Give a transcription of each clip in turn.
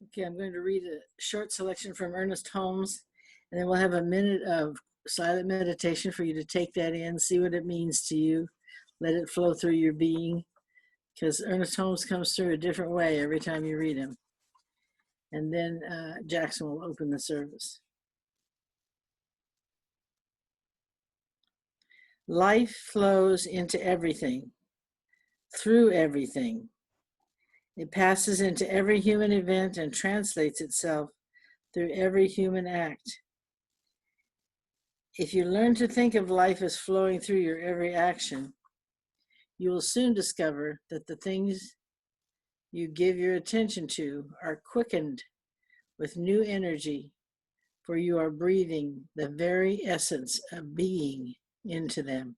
Okay, I'm going to read a short selection from Ernest Holmes, and then we'll have a minute of silent meditation for you to take that in, see what it means to you, let it flow through your being, because Ernest Holmes comes through a different way every time you read him. And then Jackson will open the service. Life flows into everything, through everything. It passes into every human event and translates itself through every human act. If you learn to think of life as flowing through your every action, you will soon discover that the things you give your attention to are quickened with new energy, for you are breathing the very essence of being into them.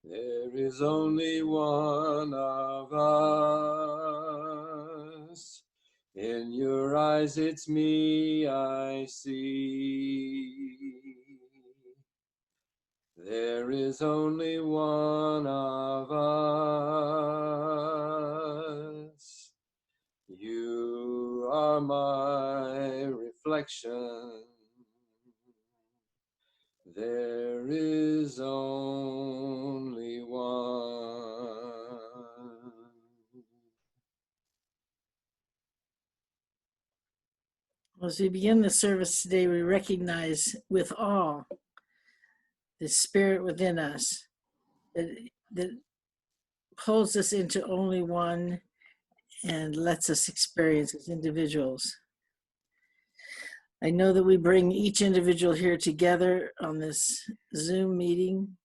There is only one of us. In your eyes it's me I see. There is only one of us. You are my reflection. There is only one. As we begin the service today, we recognize with awe the spirit within us that pulls us into only one and lets us experience as individuals. I know that we bring each individual here together on this Zoom meeting,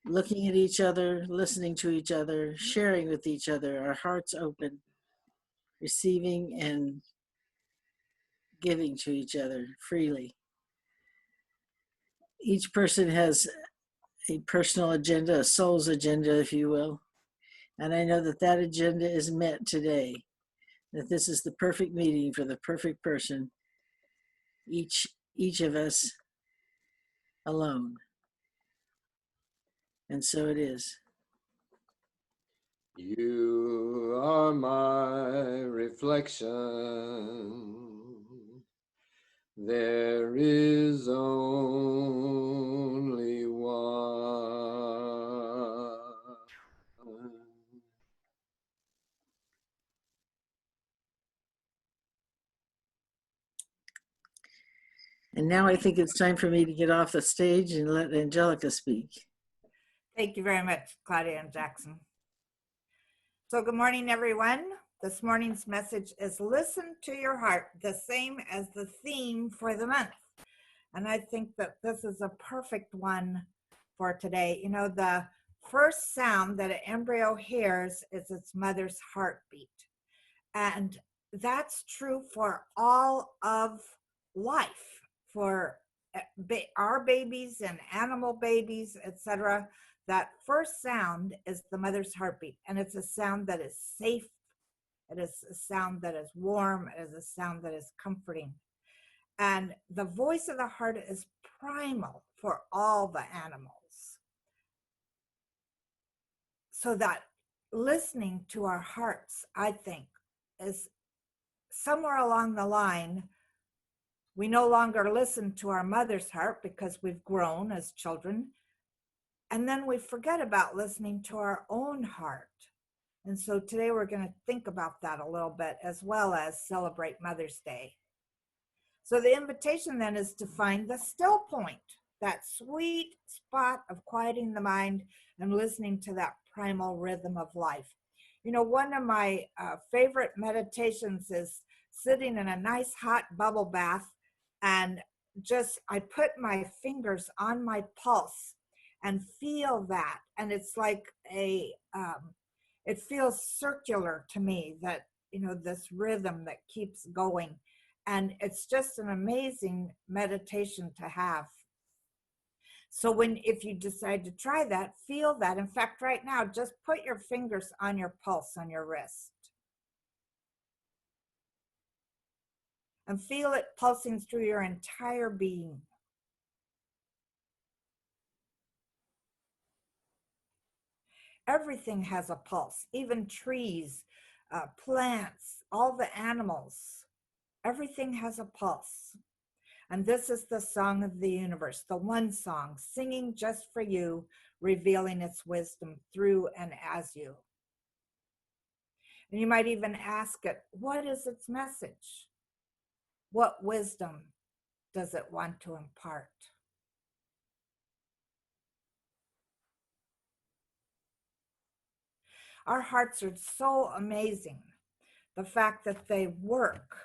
looking at each other, listening to each other, sharing with each other, our hearts open, receiving and giving to each other freely. Each person has a personal agenda, a soul's agenda, if you will. And I know that that agenda is met today, that this is the perfect meeting for the perfect person, each of us alone. And so it is. You are my reflection. There is only one. And now I think it's time for me to get off the stage and let Angelica speak. Thank you very much, Claudia and Jackson. So good morning, everyone. This morning's message is listen to your heart, the same as the theme for the month. And I think that this is a perfect one for today. You know, the first sound that an embryo hears is its mother's heartbeat. And that's true for all of life, for our babies and animal babies, etc. That first sound is the mother's heartbeat, and it's a sound that is safe. It is a sound that is warm. It is a sound that is comforting. And the voice of the heart is primal for all the animals. So that listening to our hearts, I think, is somewhere along the line, we no longer listen to our mother's heart because we've grown as children. And then we forget about listening to our own heart. And so today we're going to think about that a little bit, as well as celebrate Mother's Day. So the invitation then is to find the still point, that sweet spot of quieting the mind and listening to that primal rhythm of life. You know, one of my favorite meditations is sitting in a nice hot bubble bath, and just I put my fingers on my pulse and feel that. And it's like it feels circular to me, that, you know, this rhythm that keeps going. And it's just an amazing meditation to have. So if you decide to try that, feel that. In fact, right now, just put your fingers on your pulse on your wrist. And feel it pulsing through your entire being. Everything has a pulse, even trees, plants, all the animals. Everything has a pulse. And this is the song of the universe, the one song, singing just for you, revealing its wisdom through and as you. And you might even ask it, what is its message? What wisdom does it want to impart? Our hearts are so amazing. The fact that they work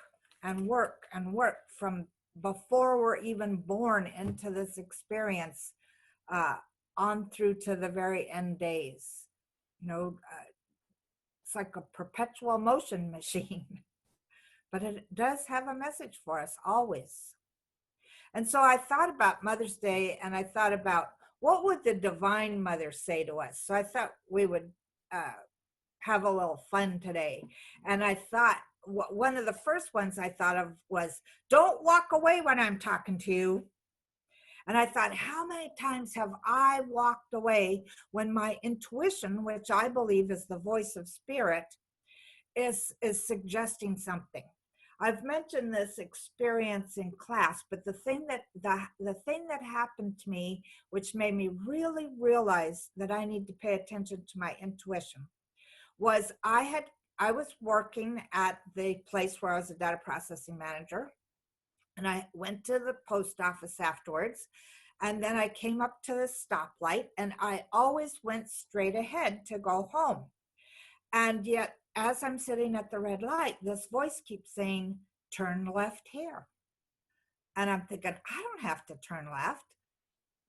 and work and work from before we're even born into this experience, on through to the very end days. You know, it's like a perpetual motion machine, but it does have a message for us always. And so I thought about Mother's Day, and I thought about what would the Divine Mother say to us. So I thought we would have a little fun today. And I thought, one of the first ones I thought of was, don't walk away when I'm talking to you. And I thought, how many times have I walked away when my intuition, which I believe is the voice of spirit, is suggesting something? I've mentioned this experience in class, but the thing that happened to me, which made me really realize that I need to pay attention to my intuition, was I was working at the place where I was a data processing manager, and I went to the post office afterwards, and then I came up to the stoplight, and I always went straight ahead to go home. And yet, as I'm sitting at the red light, this voice keeps saying, turn left here. And I'm thinking, I don't have to turn left.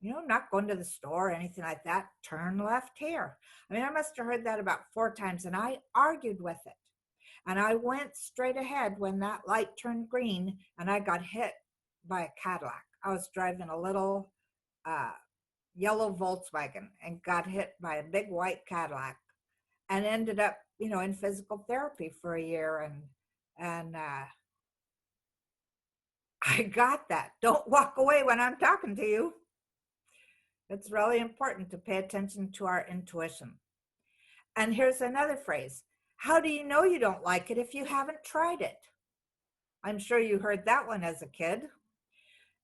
You know, I'm not going to the store or anything like that. Turn left here. I mean, I must have heard that about 4 times, and I argued with it. And I went straight ahead when that light turned green, and I got hit by a Cadillac. I was driving a little yellow Volkswagen and got hit by a big white Cadillac, and ended up, you know, in physical therapy for a year. And I got that. Don't walk away when I'm talking to you. It's really important to pay attention to our intuition. And here's another phrase. How do you know you don't like it if you haven't tried it? I'm sure you heard that one as a kid.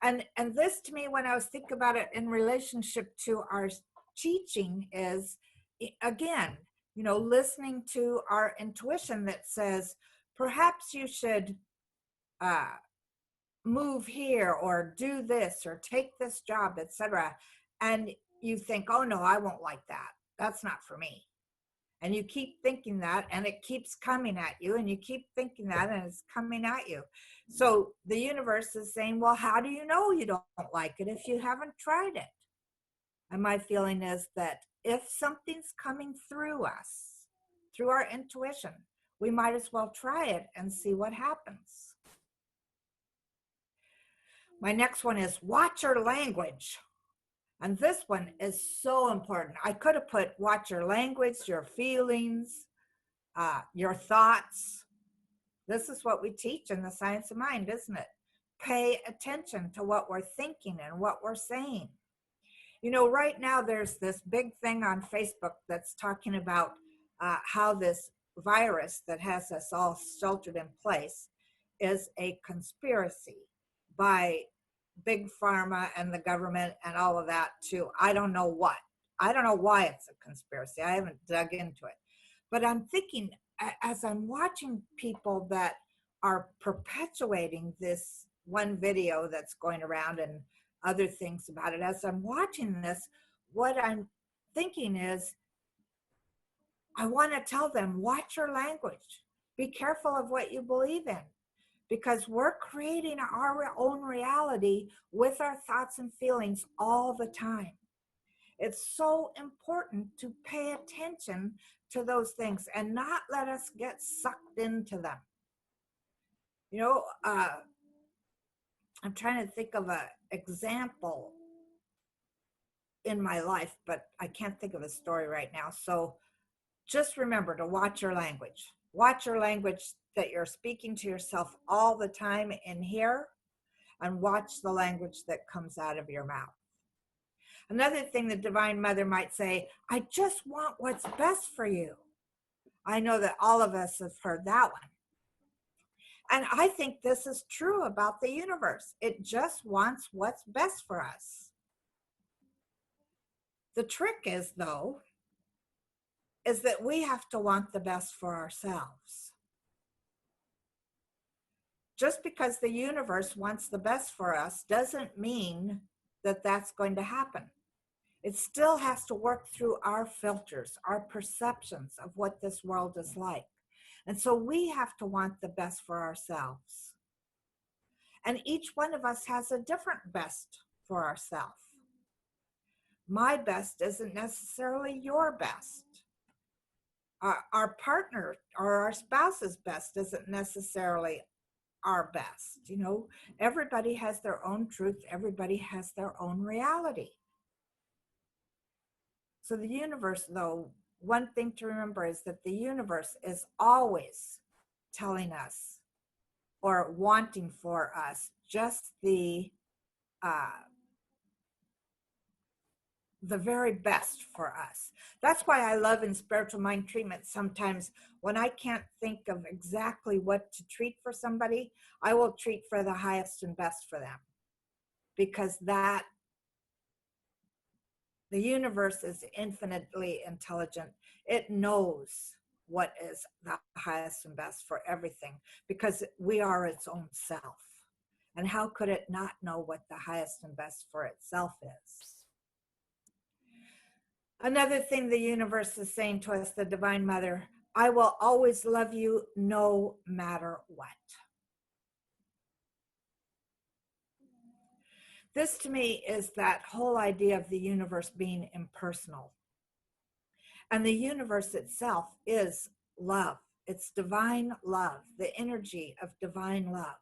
And this, to me, when I was thinking about it in relationship to our teaching, is, again, you know, listening to our intuition that says, perhaps you should move here, or do this, or take this job, etc. And you think, oh no, I won't like that. That's not for me. And you keep thinking that, and it keeps coming at you, and you keep thinking that, and it's coming at you. So the universe is saying, well, how do you know you don't like it if you haven't tried it? And my feeling is that if something's coming through us, through our intuition, we might as well try it and see what happens. My next one is watch your language. And this one is so important. I could have put watch your language, your feelings, your thoughts. This is what we teach in the science of mind, isn't it? Pay attention to what we're thinking and what we're saying. You know, right now there's this big thing on Facebook that's talking about how this virus that has us all sheltered in place is a conspiracy by big pharma and the government and all of that to, I don't know what. I don't know why it's a conspiracy. I haven't dug into it. But I'm thinking, as I'm watching people that are perpetuating this one video that's going around and other things about it, as I'm watching this, what I'm thinking is, I want to tell them, watch your language. Be careful of what you believe in, because we're creating our own reality with our thoughts and feelings all the time. It's so important to pay attention to those things and not let us get sucked into them. You know, I'm trying to think of an example in my life, but I can't think of a story right now. So just remember to watch your language. Watch your language that you're speaking to yourself all the time in here, and watch the language that comes out of your mouth. Another thing the Divine Mother might say, I just want what's best for you. I know that all of us have heard that one. And I think this is true about the universe. It just wants what's best for us. The trick is, though, is that we have to want the best for ourselves. Just because the universe wants the best for us doesn't mean that that's going to happen. It still has to work through our filters, our perceptions of what this world is like. And so we have to want the best for ourselves. And each one of us has a different best for ourselves. My best isn't necessarily your best. Our partner or our spouse's best isn't necessarily our best. You know, everybody has their own truth. Everybody has their own reality. So the universe, though, one thing to remember is that the universe is always telling us or wanting for us just the very best for us. That's why I love in spiritual mind treatment sometimes when I can't think of exactly what to treat for somebody, I will treat for the highest and best for them, because that the universe is infinitely intelligent. It knows what is the highest and best for everything, because we are its own self. And how could it not know what the highest and best for itself is? Another thing the universe is saying to us, the Divine Mother, I will always love you no matter what. This to me is that whole idea of the universe being impersonal. And the universe itself is love. It's divine love, the energy of divine love.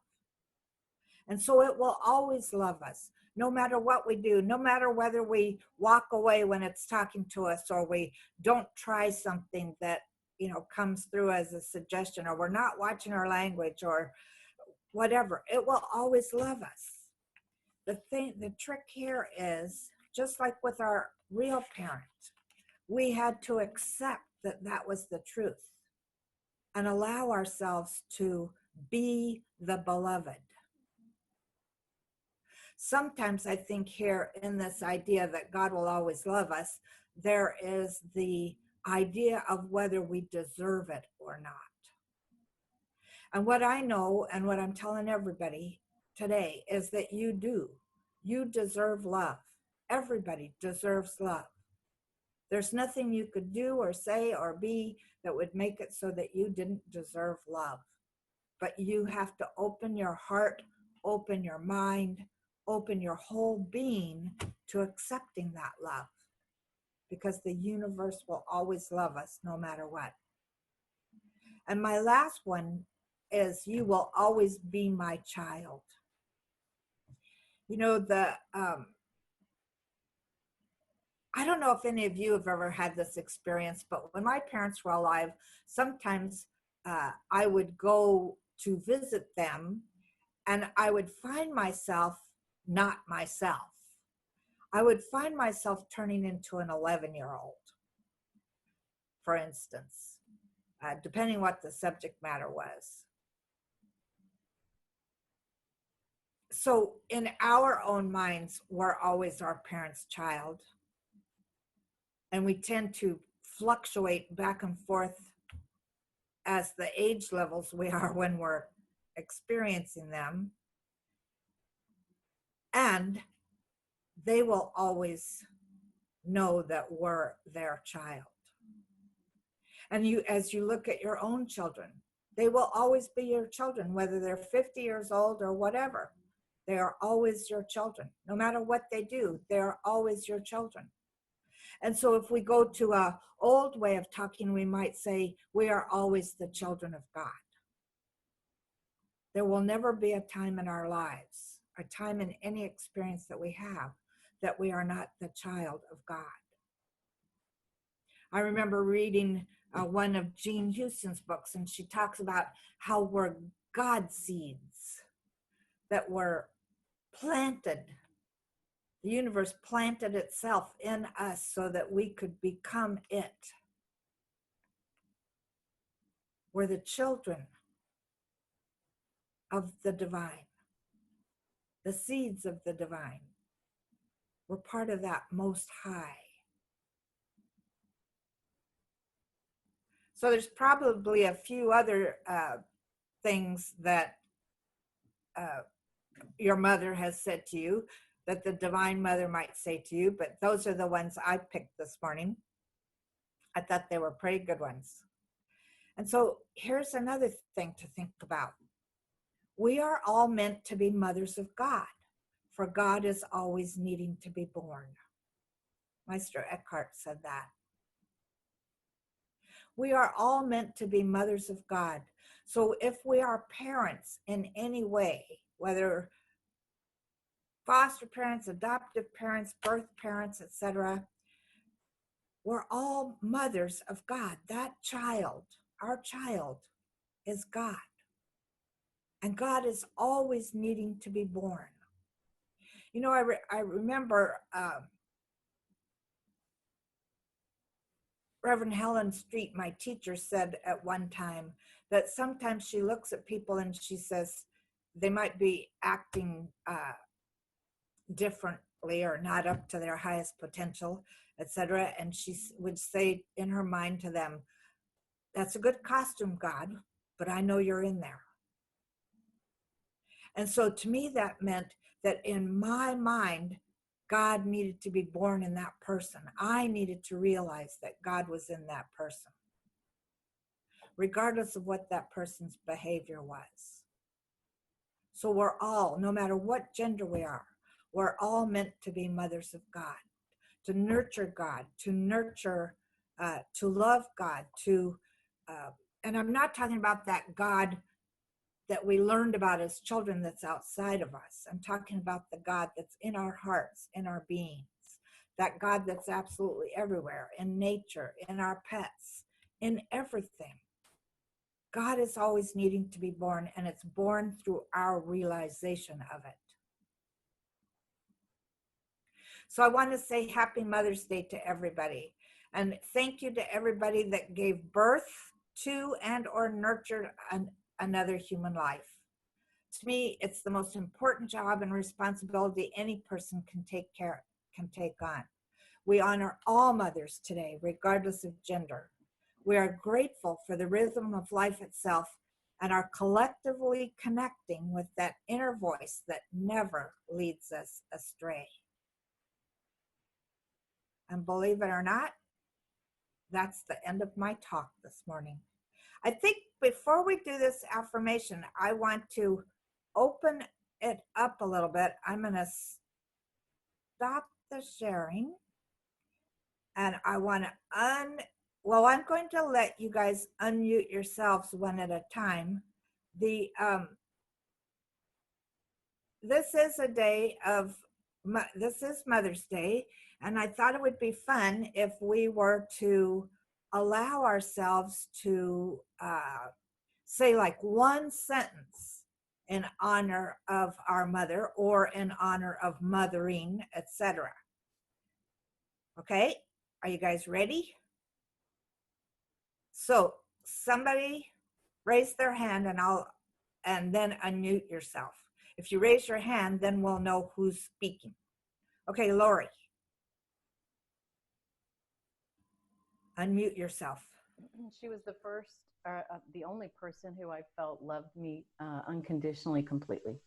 And so it will always love us, no matter what we do, no matter whether we walk away when it's talking to us, or we don't try something that, you know, comes through as a suggestion, or we're not watching our language, or whatever. It will always love us. The trick here is, just like with our real parent, we had to accept that that was the truth and allow ourselves to be the beloved. Sometimes I think here in this idea that God will always love us, there is the idea of whether we deserve it or not. And what I know and what I'm telling everybody today is that you do. You deserve love. Everybody deserves love. There's nothing you could do or say or be that would make it so that you didn't deserve love. But you have to open your heart, open your mind, open your whole being to accepting that love, because the universe will always love us no matter what. And my last one is, you will always be my child. You know, I don't know if any of you have ever had this experience, but when my parents were alive, sometimes I would go to visit them and I would find myself not myself. I would find myself turning into an 11-year-old, for instance, depending what the subject matter was. So in our own minds, we're always our parents' child. And we tend to fluctuate back and forth as the age levels we are when we're experiencing them. And they will always know that we're their child. And you, as you look at your own children, they will always be your children, whether they're 50 years old or whatever. They are always your children. No matter what they do, they are always your children. And so if we go to an old way of talking, we might say, we are always the children of God. There will never be a time in our lives, a time in any experience that we have, that we are not the child of God. I remember reading one of Jean Houston's books, and she talks about how we're God seeds that were planted. The universe planted itself in us so that we could become it. We're the children of the divine, the seeds of the divine. We're part of that Most High. So there's probably a few other things that your mother has said to you, that the Divine Mother might say to you, but those are the ones I picked this morning. I thought they were pretty good ones. And so here's another thing to think about. We are all meant to be mothers of God, for God is always needing to be born. Meister Eckhart said that. We are all meant to be mothers of God. So if we are parents in any way, whether foster parents, adoptive parents, birth parents, etc., we're all mothers of God. That child, our child, is God. And God is always needing to be born. You know, I remember Reverend Helen Street, my teacher, said at one time that sometimes she looks at people and she says they might be acting differently or not up to their highest potential, etc. And she would say in her mind to them, "That's a good costume, God, but I know you're in there." And so to me, that meant that in my mind, God needed to be born in that person. I needed to realize that God was in that person, regardless of what that person's behavior was. So we're all, no matter what gender we are, we're all meant to be mothers of God, to nurture God, to nurture, to love God, and I'm not talking about that God that we learned about as children that's outside of us. I'm talking about the God that's in our hearts, in our beings, that God that's absolutely everywhere, in nature, in our pets, in everything. God is always needing to be born, and it's born through our realization of it. So I want to say Happy Mother's Day to everybody. And thank you to everybody that gave birth to and or nurtured another human life. To me, it's the most important job and responsibility any person can take on. We honor all mothers today, regardless of gender. We are grateful for the rhythm of life itself and are collectively connecting with that inner voice that never leads us astray. And believe it or not, that's the end of my talk this morning. I think before we do this affirmation, I want to open it up a little bit. I'm going to stop the sharing, and I want to I'm going to let you guys unmute yourselves one at a time. This is a day of, this is Mother's Day, and I thought it would be fun if we were to allow ourselves to say like one sentence in honor of our mother or in honor of mothering, etc. Okay, are you guys ready? So somebody raise their hand and then unmute yourself. If you raise your hand, then we'll know who's speaking. Okay, Lori. Unmute yourself. She was the first, the only person who I felt loved me unconditionally, completely.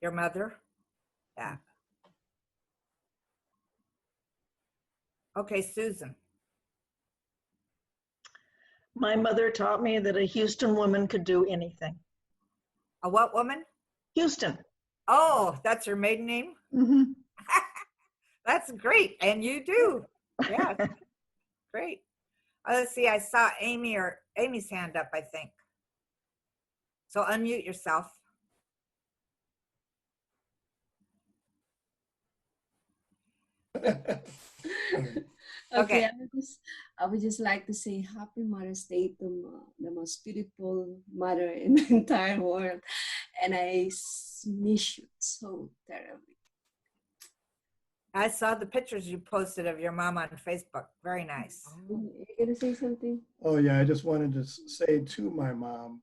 Your mother? Yeah. Okay, Susan. My mother taught me that a Houston woman could do anything. A what woman? Houston. Oh, that's her maiden name? Mm-hmm. That's great. And you do. Yeah. Great. Let's see. I saw Amy's hand up, I think. So unmute yourself. Okay, Okay. I would just like to say Happy Mother's Day to the most beautiful mother in the entire world, and I miss you so terribly. I saw the pictures you posted of your mom on Facebook. Very nice. You gonna say something? Oh, yeah, I just wanted to say to my mom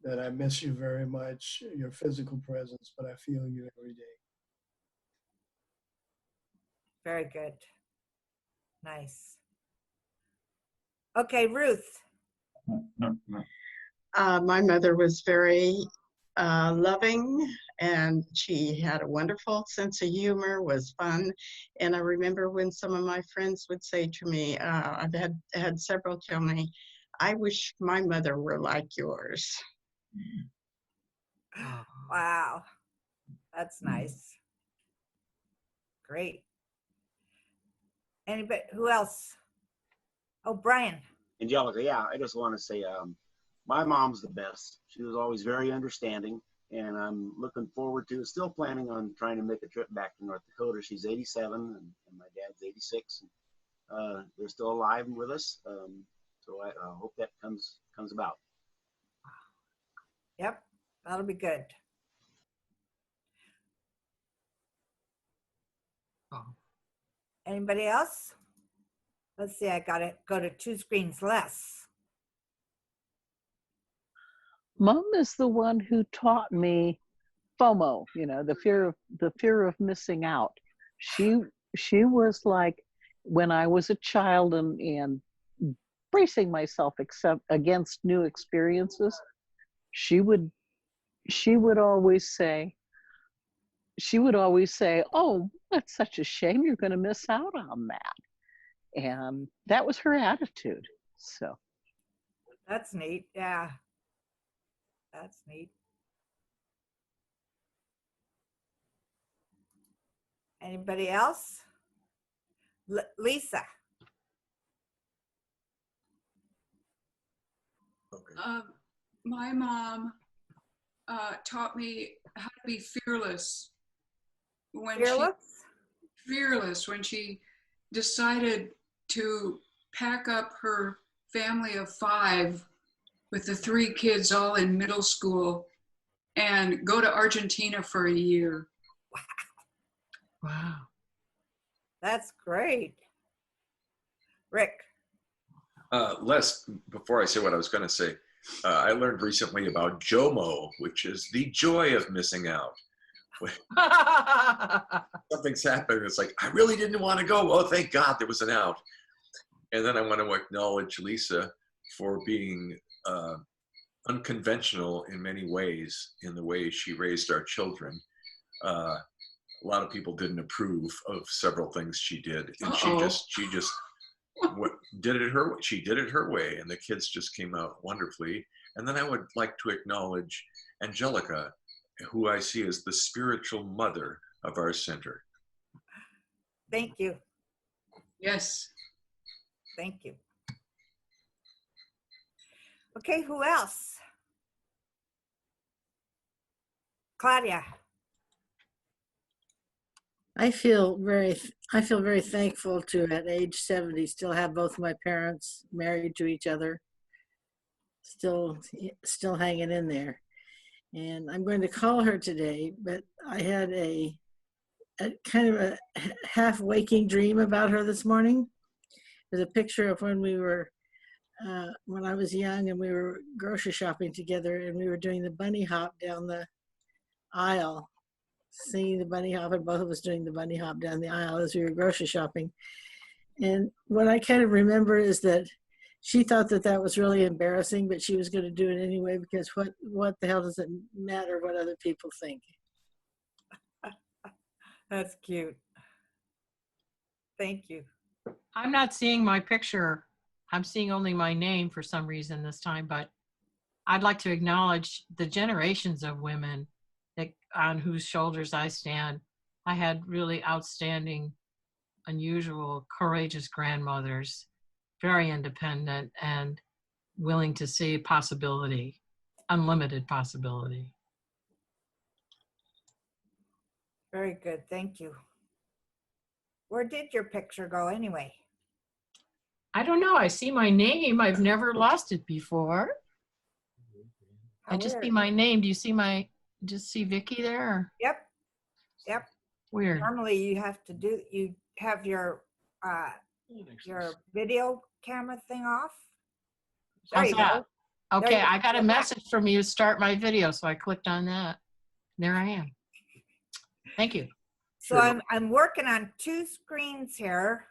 that I miss you very much, your physical presence, but I feel you every day. Very good. Nice. Okay, Ruth. My mother was very loving, and she had a wonderful sense of humor, was fun. And I remember when some of my friends would say to me, I've had several tell me, I wish my mother were like yours. Wow. That's nice. Great. Anybody, who else? Oh, Brian. Angelica, yeah, I just want to say my mom's the best. She was always very understanding, and I'm looking forward to, still planning on trying to make a trip back to North Dakota. She's 87, and my dad's 86. They're still alive and with us, so I hope that comes about. Yep, that'll be good. Anybody else? Let's see, I gotta go to 2 screens less. Mom is the one who taught me FOMO, the fear of missing out. She was like, when I was a child and bracing myself against new experiences, she would always say, oh, that's such a shame, you're going to miss out on that. And that was her attitude. So That's neat. Yeah. That's neat. Anybody else? Lisa. My mom taught me how to be fearless. Fearless when she decided to pack up her family of 5 with the 3 kids all in middle school and go to Argentina for a year. Wow. That's great. Rick. Les, before I say what I was going to say, I learned recently about JOMO, which is the joy of missing out. Something's happened. It's like, I really didn't want to go. Oh, thank God there was an out. And then I want to acknowledge Lisa for being unconventional in many ways in the way she raised our children. A lot of people didn't approve of several things she did, and she just did it her way. She did it her way, and the kids just came out wonderfully. And then I would like to acknowledge Angelica, who I see as the spiritual mother of our center. Thank you. Yes. Thank you. Okay, who else? Claudia. I feel very thankful to, at age 70, still have both my parents married to each other, still hanging in there. And I'm going to call her today, but I had a kind of a half waking dream about her this morning. There's a picture of when I was young and we were grocery shopping together, and we were doing the bunny hop down the aisle, singing the bunny hop, and both of us doing the bunny hop down the aisle as we were grocery shopping. And what I kind of remember is that she thought that that was really embarrassing, but she was going to do it anyway because what the hell does it matter what other people think? That's cute. Thank you. I'm not seeing my picture. I'm seeing only my name for some reason this time, but I'd like to acknowledge the generations of women that, on whose shoulders I stand. I had really outstanding, unusual, courageous grandmothers, very independent and willing to see possibility, unlimited possibility. Very good. Thank you. Where did your picture go anyway? I don't know. I see my name. I've never lost it before. How I just see weird. my name. Do you see just see Vicky there? Yep. Yep. Weird. Normally you have your video camera thing off. There How's you that? go. There Okay, you I got a go. message from you to start my video, so I clicked on that. There I am. Thank you. So I'm working on 2 screens here.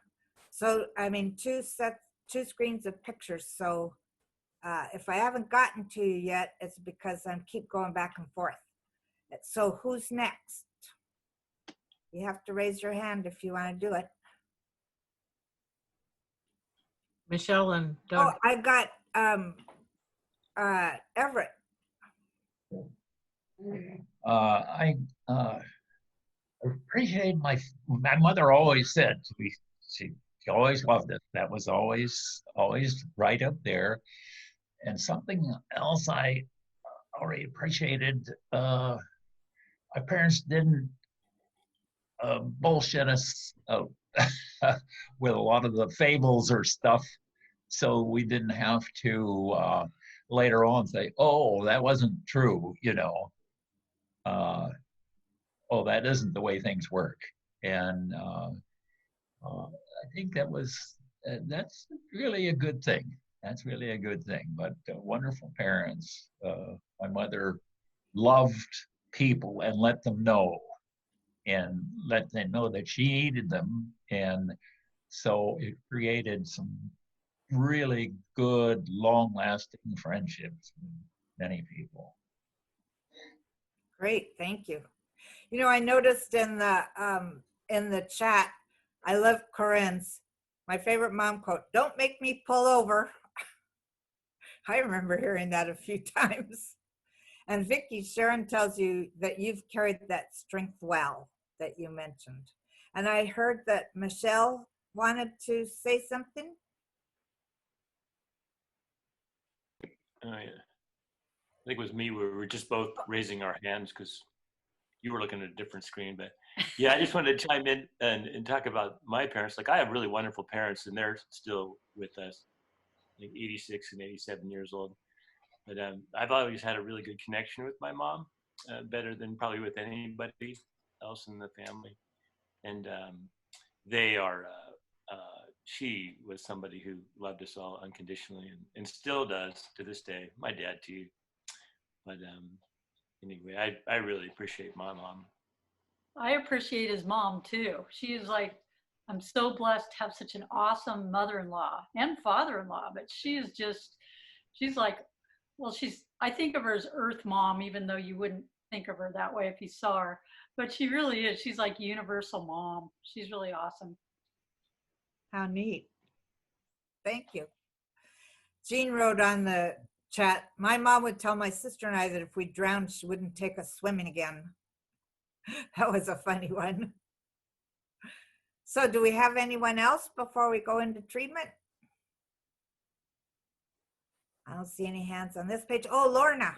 So I mean 2 screens of pictures. So if I haven't gotten to you yet, it's because I'm keep going back and forth. So who's next? You have to raise your hand if you want to do it. Michelle and Doug. Oh, I got Everett. I appreciate my mother always said she always loved it. That was always right up there. And something else I already appreciated, my parents didn't bullshit us with a lot of the fables or stuff, so we didn't have to later on say, oh, that wasn't true, oh, that isn't the way things work. And I think that's really a good thing. That's really a good thing. But wonderful parents. My mother loved people and let them know, and let them know that she needed them. And so it created some really good, long-lasting friendships with many people. Great, thank you. You know, I noticed in the chat, I love Corinne's, my favorite mom quote, "Don't make me pull over." I remember hearing that a few times. And Vicky, Sharon tells you that you've carried that strength well that you mentioned. And I heard that Michelle wanted to say something. Yeah. I think it was me. We were just both raising our hands because you were looking at a different screen. But yeah, I just wanted to chime in and talk about my parents. Like, I have really wonderful parents, and they're still with us, like 86 and 87 years old. But I've always had a really good connection with my mom, better than probably with anybody else in the family. And they are, she was somebody who loved us all unconditionally and still does to this day. My dad too. But anyway, I really appreciate my mom. I appreciate his mom too. She is like, I'm so blessed to have such an awesome mother-in-law and father-in-law, but she's like, well, I think of her as Earth Mom, even though you wouldn't think of her that way if you saw her, but she really is. She's like universal mom. She's really awesome. How neat. Thank you. Jean wrote on the chat, my mom would tell my sister and I that if we drowned, she wouldn't take us swimming again. That was a funny one. So do we have anyone else before we go into treatment? I don't see any hands on this page. Oh, Lorna.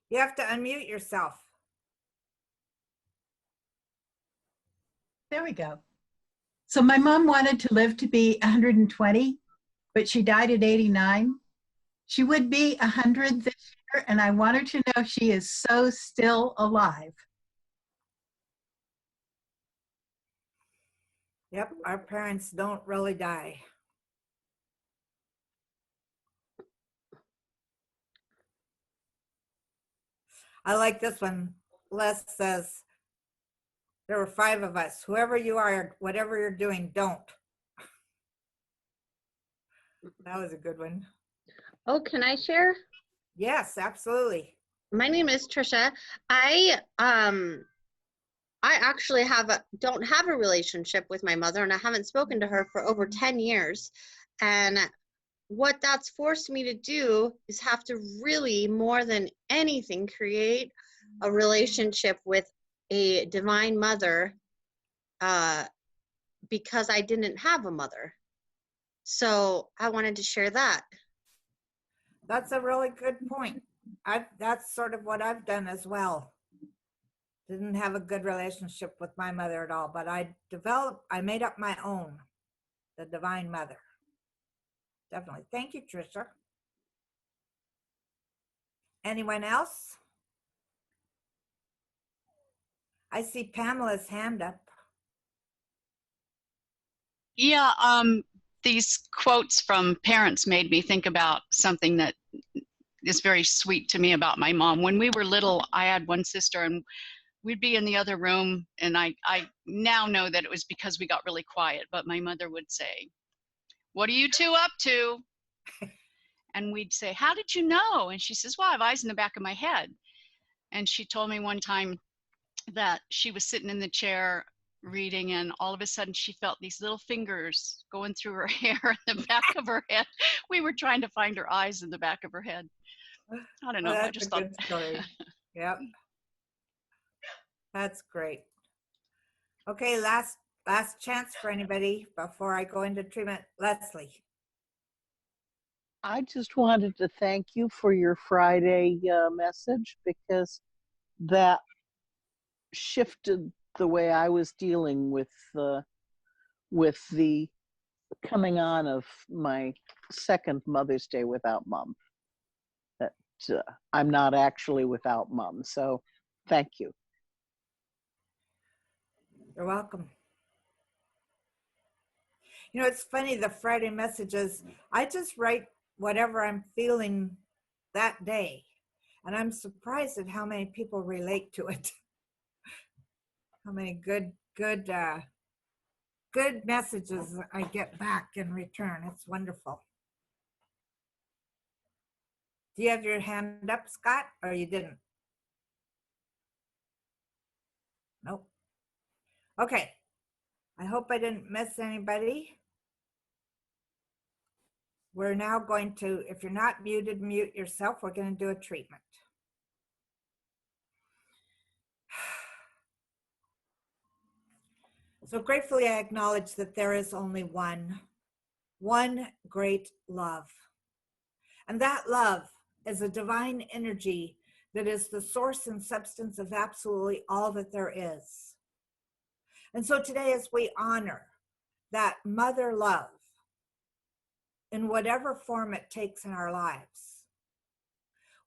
You have to unmute yourself. There we go. So my mom wanted to live to be 120, but she died at 89. She would be 100 this year, and I want her to know she is so still alive. Yep, our parents don't really die. I like this one. list says, there were 5 of us. Whoever you are, whatever you're doing, don't. That was a good one. Oh, can I share? Yes, absolutely. My name is Trisha. I actually don't have a relationship with my mother, and I haven't spoken to her for over 10 years. And what that's forced me to do is have to really, more than anything, create a relationship with a divine mother because I didn't have a mother. So I wanted to share that. That's a really good point. That's sort of what I've done as well. Didn't have a good relationship with my mother at all, but I made up my own, the Divine Mother. Definitely. Thank you, Trisha. Anyone else? I see Pamela's hand up. Yeah, these quotes from parents made me think about something that is very sweet to me about my mom. When we were little, I had one sister and we'd be in the other room, and I now know that it was because we got really quiet, but my mother would say, "What are you two up to?" And we'd say, "How did you know?" And she says, "Well, I have eyes in the back of my head." And she told me one time that she was sitting in the chair reading, and all of a sudden she felt these little fingers going through her hair in the back of her head. We were trying to find her eyes in the back of her head. I don't know. Well, I that's just a thought. good story. Yep. That's great. Okay, last chance for anybody before I go into treatment. Leslie. I just wanted to thank you for your Friday message, because that shifted the way I was dealing with the coming on of my second Mother's Day without Mom. That I'm not actually without Mom. So thank you. You're welcome. You know, it's funny, the Friday messages, I just write whatever I'm feeling that day. And I'm surprised at how many people relate to it. How many good messages I get back in return. It's wonderful. Do you have your hand up, Scott, or you didn't? Nope. Okay. I hope I didn't miss anybody. We're now going to, if you're not muted, mute yourself. We're going to do a treatment. So gratefully, I acknowledge that there is only one great love. And that love is a divine energy that is the source and substance of absolutely all that there is. And so today, as we honor that mother love in whatever form it takes in our lives,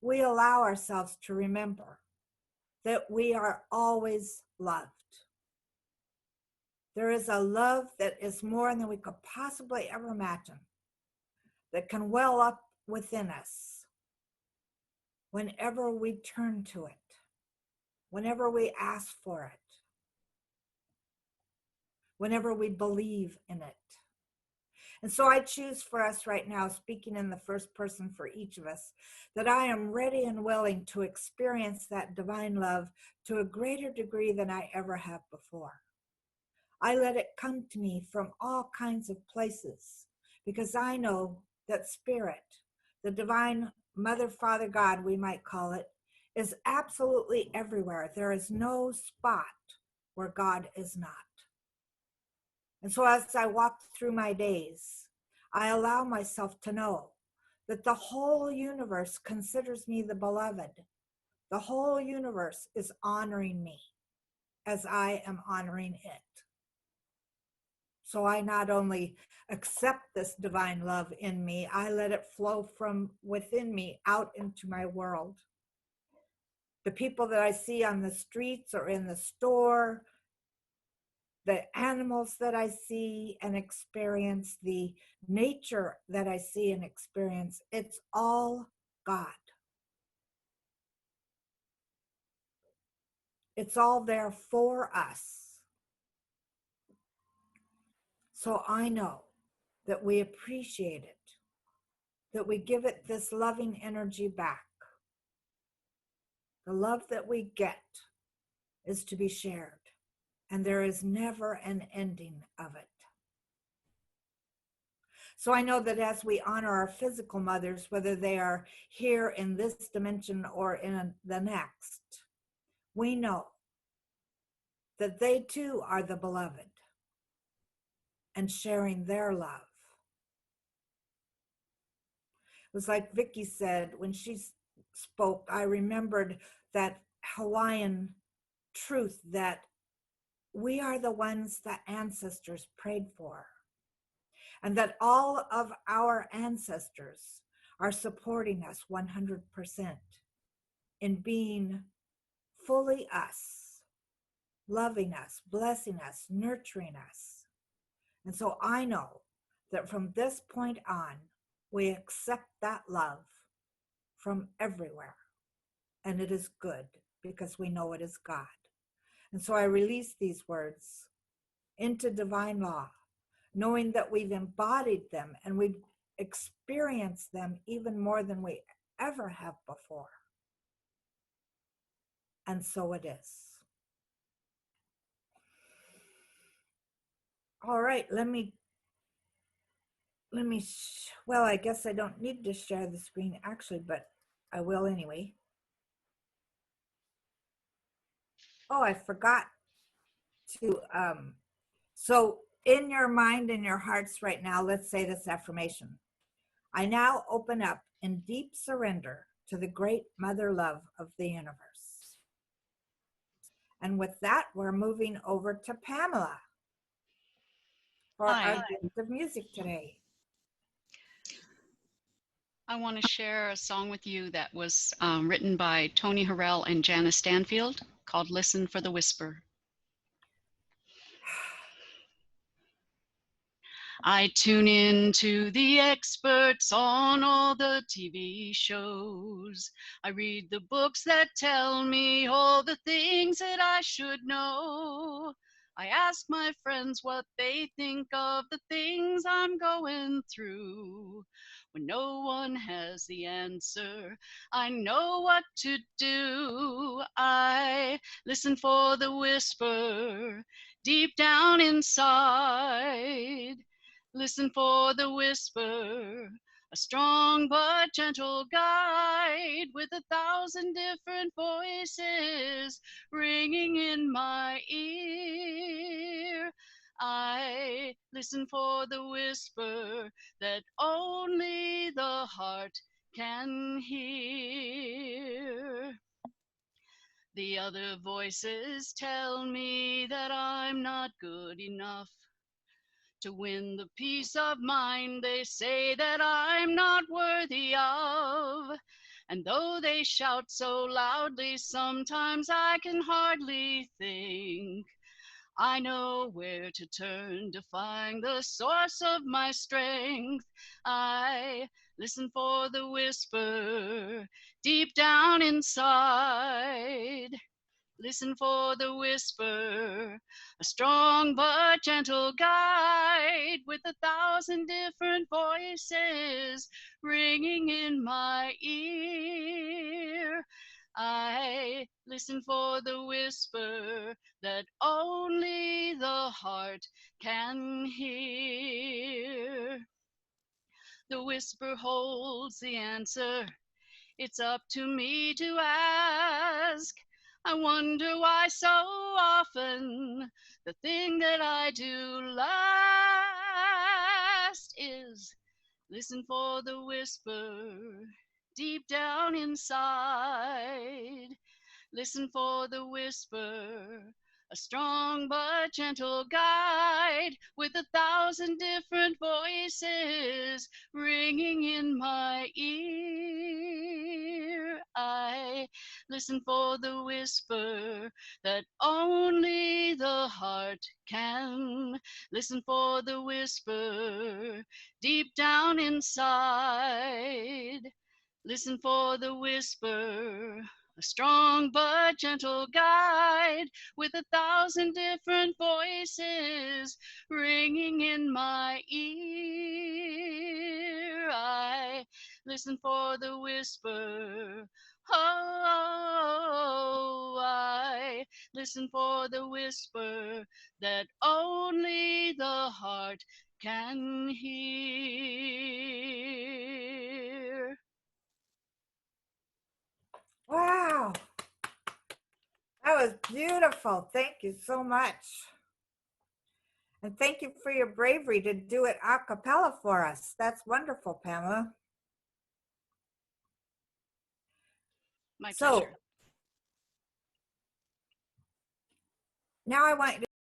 we allow ourselves to remember that we are always loved. There is a love that is more than we could possibly ever imagine, that can well up within us whenever we turn to it, whenever we ask for it, whenever we believe in it. And so I choose for us right now, speaking in the first person for each of us, that I am ready and willing to experience that divine love to a greater degree than I ever have before. I let it come to me from all kinds of places, because I know that Spirit, the divine Mother, Father, God, we might call it, is absolutely everywhere. There is no spot where God is not. And so as I walk through my days, I allow myself to know that the whole universe considers me the beloved. The whole universe is honoring me as I am honoring it. So I not only accept this divine love in me, I let it flow from within me out into my world. The people that I see on the streets or in the store, the animals that I see and experience, the nature that I see and experience, it's all God. It's all there for us. So I know that we appreciate it, that we give it this loving energy back. The love that we get is to be shared, and there is never an ending of it. So I know that as we honor our physical mothers, whether they are here in this dimension or in the next, we know that they too are the beloved and sharing their love. It was like Vicky said when she spoke, I remembered that Hawaiian truth that we are the ones that ancestors prayed for, and that all of our ancestors are supporting us 100% in being fully us, loving us, blessing us, nurturing us. And so I know that from this point on, we accept that love from everywhere. And it is good because we know it is God. And so I release these words into divine law, knowing that we've embodied them and we've experienced them even more than we ever have before. And so it is. All right, well, I guess I don't need to share the screen actually, but I will anyway. Oh, I forgot to, so in your mind and your hearts right now, let's say this affirmation. I now open up in deep surrender to the great mother love of the universe. And with that, we're moving over to Pamela for Hi. our gift of music today. I want to share a song with you that was written by Tony Harrell and Jana Stanfield called Listen for the Whisper. I tune in to the experts on all the TV shows. I read the books that tell me all the things that I should know. I ask my friends what they think of the things I'm going through. When no one has the answer, I know what to do. I listen for the whisper deep down inside. Listen for the whisper, a strong but gentle guide with 1,000 different voices ringing in my ear. I listen for the whisper that only the heart can hear. The other voices tell me that I'm not good enough to win the peace of mind they say that I'm not worthy of. And though they shout so loudly, sometimes I can hardly think. I know where to turn to find the source of my strength. I listen for the whisper deep down inside. Listen for the whisper, a strong but gentle guide with 1,000 different voices ringing in my ear. I listen for the whisper that only the heart can hear. The whisper holds the answer. It's up to me to ask. I wonder why so often the thing that I do last is listen for the whisper deep down inside. Listen for the whisper, a strong but gentle guide with 1,000 different voices ringing in my ear. I listen for the whisper that only the heart can. Listen for the whisper deep down inside. Listen for the whisper, a strong but gentle guide with 1,000 different voices ringing in my ear. I listen for the whisper. Oh, I listen for the whisper that only the heart can hear. Wow. That was beautiful. Thank you so much. And thank you for your bravery to do it a cappella for us. That's wonderful, Pamela. My so pleasure. now I want you